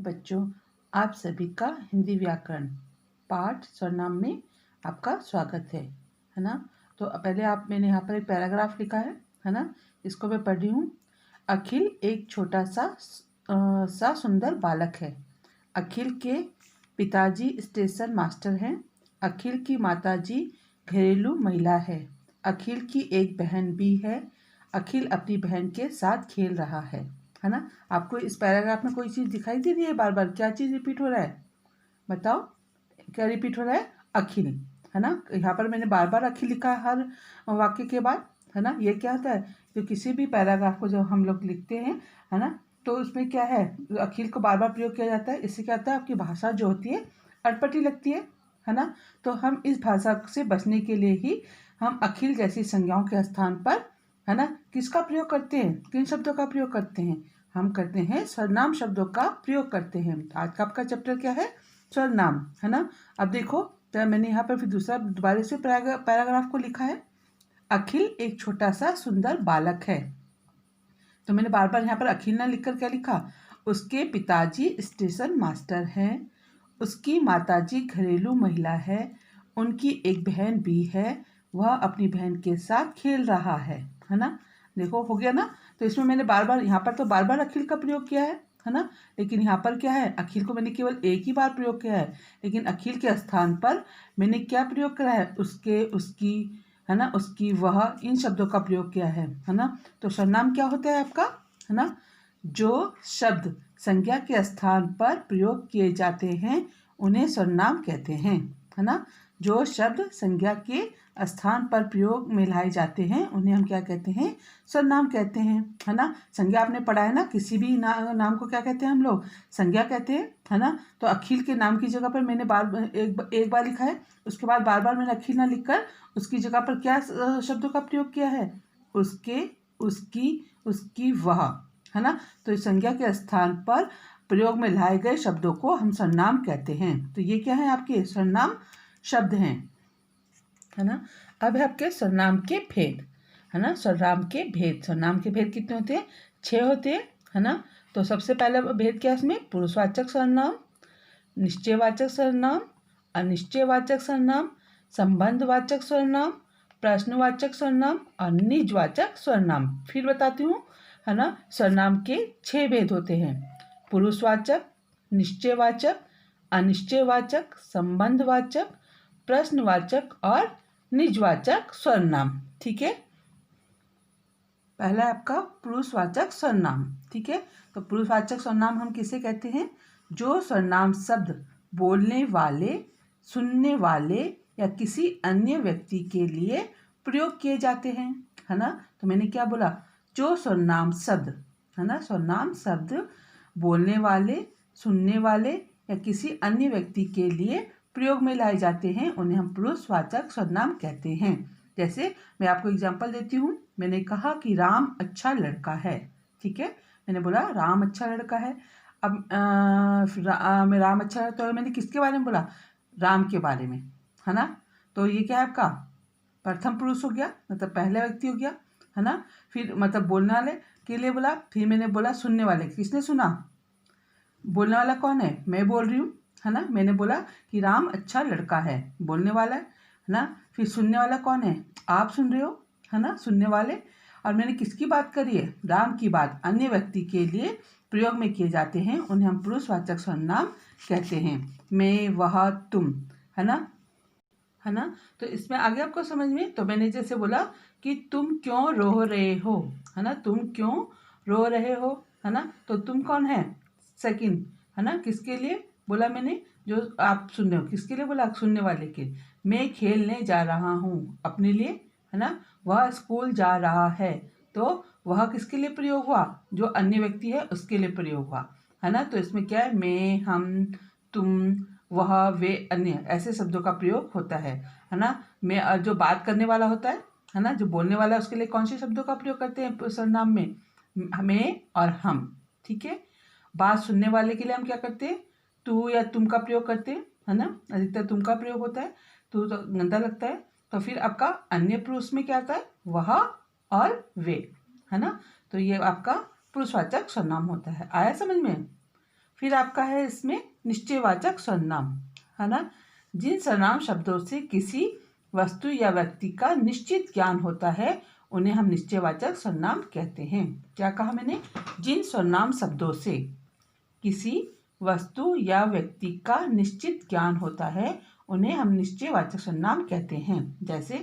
बच्चों, आप सभी का हिंदी व्याकरण पाठ सर्वनाम में आपका स्वागत है ना। तो पहले मैंने यहाँ पर एक पैराग्राफ लिखा है ना। इसको मैं पढ़ रही हूँ। अखिल एक छोटा सा सुंदर बालक है। अखिल के पिताजी स्टेशन मास्टर हैं। अखिल की माताजी घरेलू महिला है। अखिल की एक बहन भी है। अखिल अपनी बहन के साथ खेल रहा है ना। आपको इस पैराग्राफ में कोई चीज़ दिखाई दे रही है? बार बार क्या चीज़ रिपीट हो रहा है? बताओ, क्या रिपीट हो रहा है? अखिल, है ना। यहाँ पर मैंने बार बार अखिल लिखा है हर वाक्य के बाद, है ना। ये क्या होता है, जो किसी भी पैराग्राफ को जब हम लोग लिखते हैं, है ना, तो उसमें क्या है, अखिल को बार बार प्रयोग किया जाता है। इससे क्या होता है, आपकी भाषा जो होती है अटपटी लगती है ना। तो हम इस भाषा से बचने के लिए ही हम अखिल जैसी संज्ञाओं के स्थान पर, है ना, किसका प्रयोग करते हैं? किन शब्दों का प्रयोग करते हैं? हम करते हैं सर्वनाम शब्दों का प्रयोग करते हैं। आज का आपका चैप्टर क्या है? सर्वनाम, है ना। अब देखो, तो मैंने यहाँ पर फिर दोबारा से पैराग्राफ को लिखा है। अखिल एक छोटा सा सुंदर बालक है। तो मैंने बार बार यहाँ पर अखिल ना लिखकर क्या लिखा? उसके पिताजी स्टेशन मास्टर हैं। उसकी माताजी घरेलू महिला है। उनकी एक बहन भी है। वह अपनी बहन के साथ खेल रहा है ना। देखो, हो गया ना। तो इसमें मैंने बार बार यहाँ पर तो बार बार अखिल का प्रयोग किया है ना। लेकिन यहाँ पर क्या है, अखिल को मैंने केवल एक ही बार प्रयोग किया है। लेकिन अखिल के स्थान पर मैंने क्या प्रयोग करा है? उसके, उसकी, है ना, उसकी, वह, इन शब्दों का प्रयोग किया है ना। तो सर्वनाम क्या होता है आपका? है ना, जो शब्द संज्ञा के स्थान पर प्रयोग किए जाते हैं उन्हें सर्वनाम कहते हैं, है ना। जो शब्द संज्ञा के स्थान पर प्रयोग में लाए जाते हैं उन्हें हम क्या कहते हैं? सर्वनाम कहते हैं, है ना। संज्ञा आपने पढ़ा है ना, किसी भी नाम को क्या कहते हैं हम लोग? संज्ञा कहते हैं, है ना। तो अखिल के नाम की जगह पर मैंने एक बार लिखा है। उसके बाद बार बार मैंने अखिल ना लिखकर उसकी जगह पर क्या शब्दों का प्रयोग किया है? उसके, उसकी, उसकी, वह, है ना। तो इस संज्ञा के स्थान पर प्रयोग में लाए गए शब्दों को हम सर्वनाम कहते हैं। तो ये क्या है? आपके सर्वनाम शब्द हैं, है ना। अब है आपके सर्वनाम के भेद, है ना। सर्वनाम के भेद कितने होते हैं? 6 होते हैं, है ना। तो सबसे पहला भेद क्या है इसमें? पुरुषवाचक सर्वनाम, निश्चयवाचक सर्वनाम, अनिश्चयवाचक सर्वनाम, संबंधवाचक सर्वनाम, प्रश्नवाचक सर्वनाम और निजवाचक सर्वनाम। फिर बताती हूँ, है ना। सर्वनाम के 6 भेद होते हैं: पुरुषवाचक, निश्चयवाचक, अनिश्चयवाचक, संबंधवाचक, प्रश्नवाचक और निजवाचक सर्वनाम। ठीक है। पहला है आपका पुरुषवाचक सर्वनाम। ठीक है। तो पुरुषवाचक सर्वनाम हम किसे कहते हैं? जो सर्वनाम शब्द बोलने वाले, सुनने वाले या किसी अन्य व्यक्ति के लिए प्रयोग किए जाते हैं, है ना। तो मैंने क्या बोला? जो सर्वनाम शब्द, है ना, सर्वनाम शब्द बोलने वाले, सुनने वाले या किसी अन्य व्यक्ति के लिए प्रयोग में लाए जाते हैं उन्हें हम पुरुषवाचक सर्वनाम कहते हैं। जैसे मैं आपको एग्जांपल देती हूँ। मैंने कहा कि राम अच्छा लड़का है। ठीक है, मैंने बोला राम अच्छा लड़का है। अब मैं राम अच्छा, तो मैंने किसके बारे में बोला? राम के बारे में, है ना। तो ये क्या है आपका? प्रथम पुरुष हो गया, मतलब पहला व्यक्ति हो गया, है ना। फिर मतलब बोलने वाले के लिए बोला। फिर मैंने बोला सुनने वाले, किसने सुना? बोलने वाला कौन है? मैं बोल रही हूँ, है ना। मैंने बोला कि राम अच्छा लड़का है, बोलने वाला है ना। फिर सुनने वाला कौन है? आप सुन रहे हो, है ना, सुनने वाले। और मैंने किसकी बात करी है? राम की बात अन्य व्यक्ति के लिए प्रयोग में किए जाते हैं उन्हें हम पुरुषवाचक सर्वनाम कहते हैं। मैं, वह, तुम, है ना, है ना। तो इसमें आगे आपको समझ में, तो मैंने जैसे बोला कि तुम क्यों रो रहे हो, है ना, तुम क्यों रो रहे हो, है ना। तो तुम कौन है? सेकंड, है ना। किसके लिए बोला मैंने? जो आप सुन रहे हो, किसके लिए बोला? सुनने वाले के। मैं खेलने जा रहा हूँ, अपने लिए, है ना। वह स्कूल जा रहा है, तो वह किसके लिए प्रयोग हुआ? जो अन्य व्यक्ति है उसके लिए प्रयोग हुआ, है ना। तो इसमें क्या है? मैं, हम, तुम, वह, वे, अन्य, ऐसे शब्दों का प्रयोग होता है ना। मैं, जो बात करने वाला होता है ना, जो बोलने वाला है, उसके लिए कौन से शब्दों का प्रयोग करते हैं सर्वनाम में? मैं और हम। ठीक है। बात सुनने वाले के लिए हम क्या करते हैं? तू या तुम का प्रयोग करते हैं, है ना। अधिकतर तुम का प्रयोग होता है, तू तो गंदा लगता है। तो फिर आपका अन्य पुरुष में क्या आता है? वह और वे, है ना। तो ये आपका पुरुषवाचक सर्वनाम होता है। आया समझ में? फिर आपका है इसमें निश्चयवाचक सर्वनाम, है ना। जिन सर्वनाम शब्दों से किसी वस्तु या व्यक्ति का निश्चित ज्ञान होता है उन्हें हम निश्चयवाचक सर्वनाम कहते हैं। क्या कहा मैंने? जिन सर्वनाम शब्दों से किसी वस्तु या व्यक्ति का निश्चित ज्ञान होता है उन्हें हम निश्चयवाचक सर्वनाम कहते हैं। जैसे,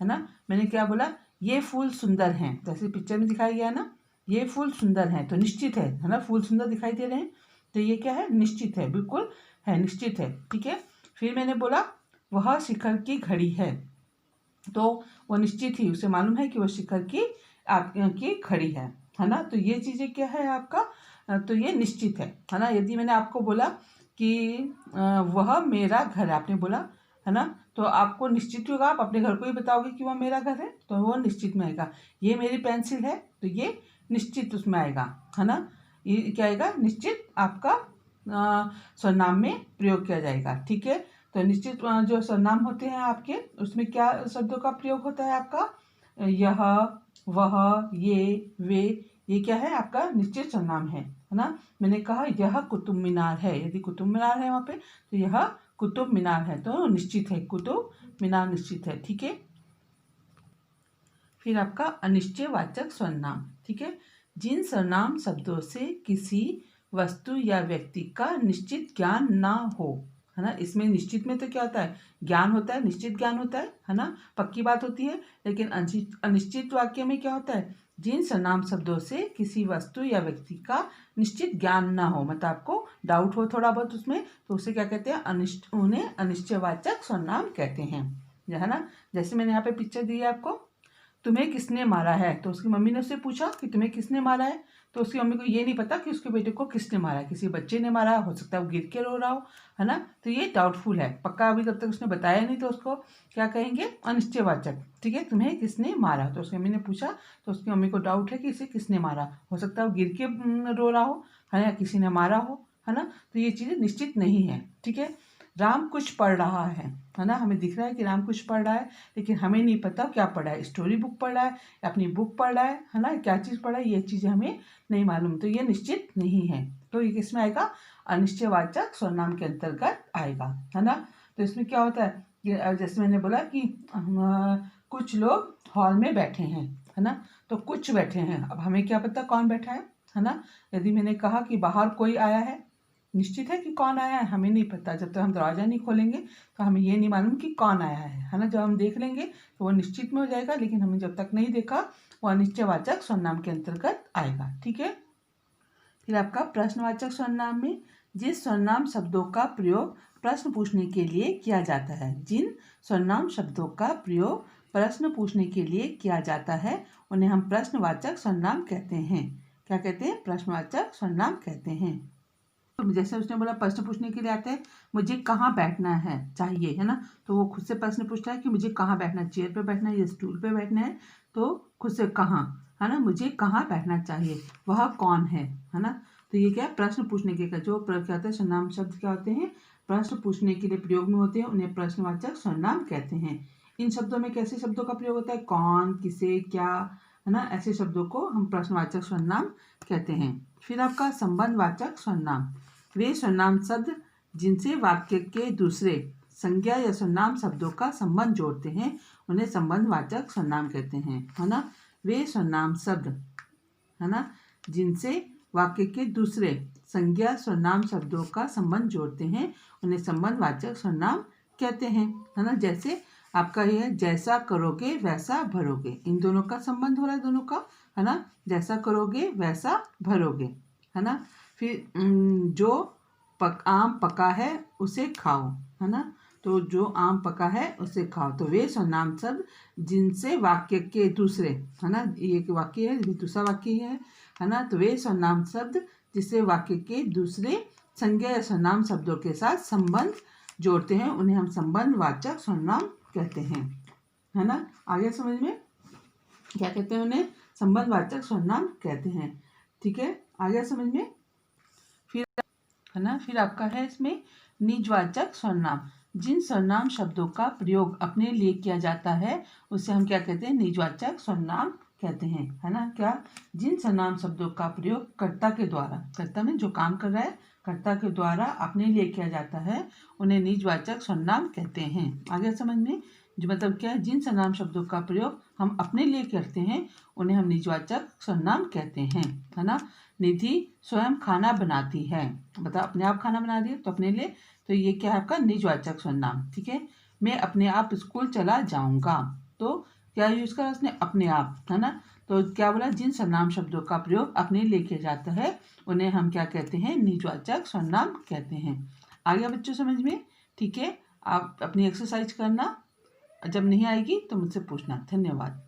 है ना, मैंने क्या बोला? ये फूल सुंदर हैं, जैसे पिक्चर में दिखाया गया ना, ये फूल सुंदर हैं, तो निश्चित है ना, फूल सुंदर दिखाई दे रहे हैं, तो ये क्या है? निश्चित है, बिल्कुल है, निश्चित है, ठीक है। फिर मैंने बोला वह शिखर की घड़ी है, तो वो निश्चित ही, उसे मालूम है कि वह शिखर की आपकी घड़ी है ना। तो ये चीज़ें क्या है आपका? तो ये निश्चित है ना। यदि मैंने आपको बोला कि वह मेरा घर है, आपने बोला, है ना, तो आपको निश्चित होगा, आप अपने घर को ही बताओगे कि वह मेरा घर है, तो वो निश्चित में आएगा। ये मेरी पेंसिल है, तो ये निश्चित उसमें आएगा, है ना। ये क्या आएगा? निश्चित आपका सर्वनाम में प्रयोग किया जाएगा, ठीक है। तो निश्चित जो सर्वनाम होते हैं आपके, उसमें क्या शब्दों का प्रयोग होता है आपका? यह, वह, ये, वे, ये क्या है? आपका निश्चित सर्वनाम है ना। मैंने कहा यह कुतुब मीनार है, यदि कुतुब मीनार है वहाँ पे, तो यह कुतुब मीनार है, तो निश्चित है, कुतुब मीनार निश्चित है, ठीक है। फिर आपका अनिश्चयवाचक सर्वनाम, ठीक है। जिन सर्वनाम शब्दों से किसी वस्तु या व्यक्ति का निश्चित ज्ञान ना हो, है ना। इसमें निश्चित में तो क्या होता है? ज्ञान होता है, निश्चित ज्ञान होता है ना, पक्की बात होती है। लेकिन अनिश्चित वाक्य में क्या होता है? जिन सर्वनाम शब्दों से किसी वस्तु या व्यक्ति का निश्चित ज्ञान ना हो, मतलब आपको डाउट हो थोड़ा बहुत उसमें, तो उसे क्या कहते हैं? उन्हें अनिश्चयवाचक सर्वनाम कहते हैं, है ना। जैसे मैंने यहाँ पे पिक्चर दी है आपको, तुम्हें किसने मारा है, तो उसकी मम्मी ने उससे पूछा कि तुम्हें किसने मारा है, तो उसकी मम्मी को ये नहीं पता कि उसके बेटे को किसने मारा है, किसी बच्चे ने मारा, हो सकता है वो गिर के रो रहा हो, है ना। तो ये डाउटफुल है, पक्का अभी जब तक उसने बताया नहीं, तो उसको क्या कहेंगे? अनिश्चयवाचक, ठीक है। तुम्हें किसने मारा, तो उसकी मम्मी ने पूछा, तो उसकी मम्मी को डाउट है कि इसे किसने मारा, हो सकता है वो गिर के रो रहा हो, है ना, या किसी ने मारा हो, है ना। तो ये चीज़ें निश्चित नहीं है, ठीक है। राम कुछ पढ़ रहा है ना, हमें दिख रहा है कि राम कुछ पढ़ रहा है, लेकिन हमें नहीं पता क्या पढ़ रहा है, स्टोरी बुक पढ़ रहा है या अपनी बुक पढ़ रहा है ना, क्या चीज़ पढ़ रहा है, ये चीज़ें हमें नहीं मालूम, तो ये निश्चित नहीं है। तो ये किसमें आएगा? अनिश्चयवाचक सर्वनाम के अंतर्गत आएगा, है ना। तो इसमें क्या होता है कि जैसे मैंने बोला कि कुछ लोग हॉल में बैठे हैं, है ना, तो कुछ बैठे हैं, अब हमें क्या पता कौन बैठा है ना। यदि मैंने कहा कि बाहर कोई आया है, निश्चित है कि कौन आया है, हमें नहीं पता, जब तक हम दरवाज़ा नहीं खोलेंगे तो हमें ये नहीं मालूम कि कौन आया है ना। जब हम देख लेंगे तो वो निश्चित में हो जाएगा, लेकिन हमने जब तक नहीं देखा वो अनिश्चयवाचक सर्वनाम के अंतर्गत आएगा, ठीक है। फिर आपका प्रश्नवाचक सर्वनाम में जिस सर्वनाम शब्दों का प्रयोग प्रश्न पूछने के लिए किया जाता है, जिन सर्वनाम शब्दों का प्रयोग प्रश्न पूछने के लिए किया जाता है उन्हें हम प्रश्नवाचक सर्वनाम कहते हैं। क्या कहते हैं? प्रश्नवाचक सर्वनाम कहते हैं। तो जैसे उसने बोला प्रश्न पूछने के लिए आते हैं, मुझे कहाँ बैठना है चाहिए, है ना, तो वो खुद से प्रश्न पूछता है कि मुझे कहाँ बैठना है, चेयर पे बैठना है या स्टूल पे बैठना है, तो खुद से कहाँ, है ना, मुझे कहाँ बैठना चाहिए, वह कौन है ना। तो ये क्या है? प्रश्न पूछने के का जो क्या होता है, सर्वनाम शब्द क्या होते हैं? प्रश्न पूछने के लिए प्रयोग में होते हैं, उन्हें प्रश्नवाचक सर्वनाम कहते हैं। इन शब्दों में कैसे शब्दों का प्रयोग होता है? कौन, किसे, क्या, है ना, ऐसे शब्दों को हम प्रश्नवाचक सर्वनाम कहते हैं। फिर आपका संबंधवाचक सर्वनाम, वे सर्वनाम शब्द जिनसे वाक्य के दूसरे संज्ञा या सर्वनाम शब्दों का संबंध जोड़ते हैं उन्हें संबंधवाचक सर्वनाम कहते हैं, है ना। वे सर्वनाम शब्द, है ना, जिनसे वाक्य के दूसरे संज्ञा सर्वनाम शब्दों का संबंध जोड़ते हैं उन्हें संबंधवाचक सर्वनाम कहते हैं, है ना। जैसे आपका ये है, जैसा करोगे वैसा भरोगे, इन दोनों का संबंध हो रहा है, दोनों का, है ना। जैसा करोगे वैसा भरोगे, है ना। फिर जो आम पका है उसे खाओ, है ना, तो जो आम पका है उसे खाओ, तो वे सर्वनाम शब्द जिनसे वाक्य के दूसरे, है ना, ये एक वाक्य है, दूसरा वाक्य है ना, तो वे सर्वनाम शब्द जिससे वाक्य के दूसरे संज्ञा या सर्वनाम शब्दों के साथ संबंध जोड़ते हैं उन्हें हम संबंधवाचक सर्वनाम कहते हैं, है ना। आगे समझ में क्या कहते हैं? उन्हें संबंधवाचक सर्वनाम कहते हैं, ठीक है। आगे समझ में, फिर है ना, फिर आपका है इसमें निजवाचक सर्वनाम, जिन सर्वनाम शब्दों का प्रयोग अपने लिए किया जाता है उसे हम क्या कहते हैं? निजवाचक सर्वनाम कहते हैं, है ना। क्या? जिन सर्वनाम शब्दों का प्रयोग कर्ता के द्वारा, कर्ता में जो काम कर रहा है, कर्ता के द्वारा अपने लिए किया जाता है उन्हें निजवाचक सर्वनाम कहते हैं। आगे समझ में, जो मतलब क्या है, जिन सर्वनाम शब्दों का प्रयोग हम अपने लिए करते हैं उन्हें हम निजवाचक सर्वनाम कहते हैं, है ना। निधि स्वयं खाना बनाती है, मतलब अपने आप खाना बना रही है तो अपने लिए, तो ये क्या है आपका निजवाचक सर्वनाम। ठीक है। मैं अपने आप स्कूल चला जाऊंगा, तो क्या यूज करा उसने, अपने आप, है ना। तो क्या बोला, जिन सर्वनाम शब्दों का प्रयोग अपने लिए किया जाता है उन्हें हम क्या कहते हैं, निजवाचक सर्वनाम कहते हैं। आ गया बच्चों समझ में। ठीक है, आप अपनी एक्सरसाइज करना, जब नहीं आएगी तो मुझसे पूछना। धन्यवाद।